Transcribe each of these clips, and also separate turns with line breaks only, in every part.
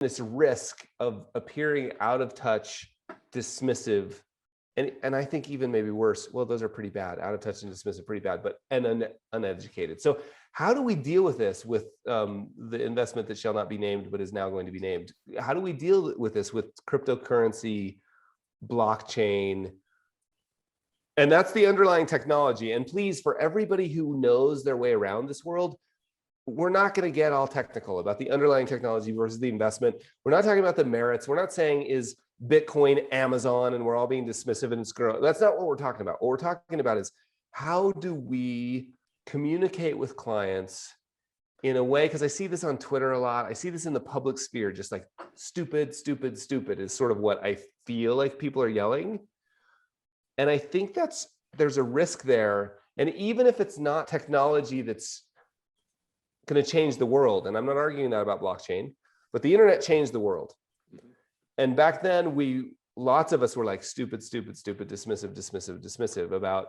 this risk of appearing out of touch, dismissive, and I think even maybe worse. Well, those are pretty bad. Out of touch and dismissive, pretty bad, but uneducated. So how do we deal with this with the investment that shall not be named but is now going to be named? How do we deal with this with cryptocurrency, blockchain? And that's the underlying technology. And please, for everybody who knows their way around this world, we're not going to get all technical about the underlying technology versus the investment. We're not talking about the merits. We're not saying is Bitcoin Amazon and we're all being dismissive and screw. That's not what we're talking about. What we're talking about is how do we communicate with clients in a way, because I see this on Twitter a lot. I see this in the public sphere, just like stupid, stupid, stupid is sort of what I feel like people are yelling. And I think there's a risk there. And even if it's not technology that's going to change the world, and I'm not arguing that about blockchain, but the internet changed the world. And back then, lots of us were like stupid, stupid, stupid, dismissive about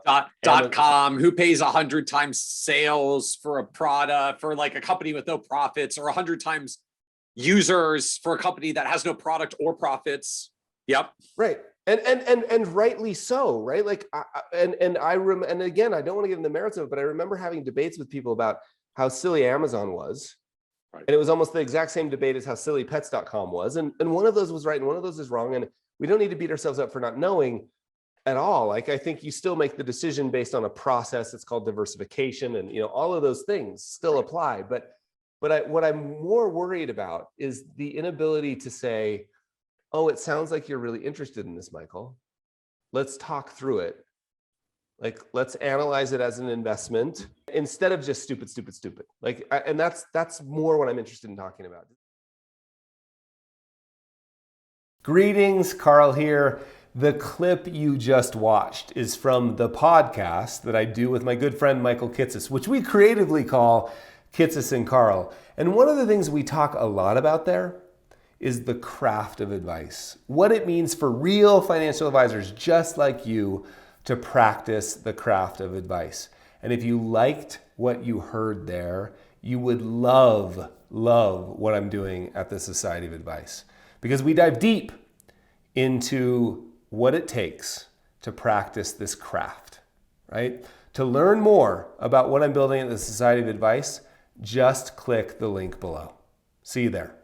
.com, who pays 100 times sales for a product, for like a company with no profits, or 100 times users for a company that has no product or profits. Yep.
Right. And rightly so, right? Like, and again, I don't want to get into the merits of it, but I remember having debates with people about how silly Amazon was. Right. And it was almost the exact same debate as how silly pets.com was. And one of those was right and one of those is wrong. And we don't need to beat ourselves up for not knowing at all. Like, I think you still make the decision based on a process. It's called diversification. And, all of those things still apply. But what I'm more worried about is the inability to say, oh, it sounds like you're really interested in this, Michael. Let's talk through it. Like, let's analyze it as an investment instead of just stupid, stupid, stupid. Like, and that's more what I'm interested in talking about. Greetings, Carl here. The clip you just watched is from the podcast that I do with my good friend Michael Kitces, which we creatively call Kitces Carl. And one of the things we talk a lot about there is the craft of advice. What it means for real financial advisors just like you to practice the craft of advice. And if you liked what you heard there, you would love what I'm doing at the Society of Advice, because we dive deep into what it takes to practice this craft, right? To learn more about what I'm building at the Society of Advice, just click the link below. See you there.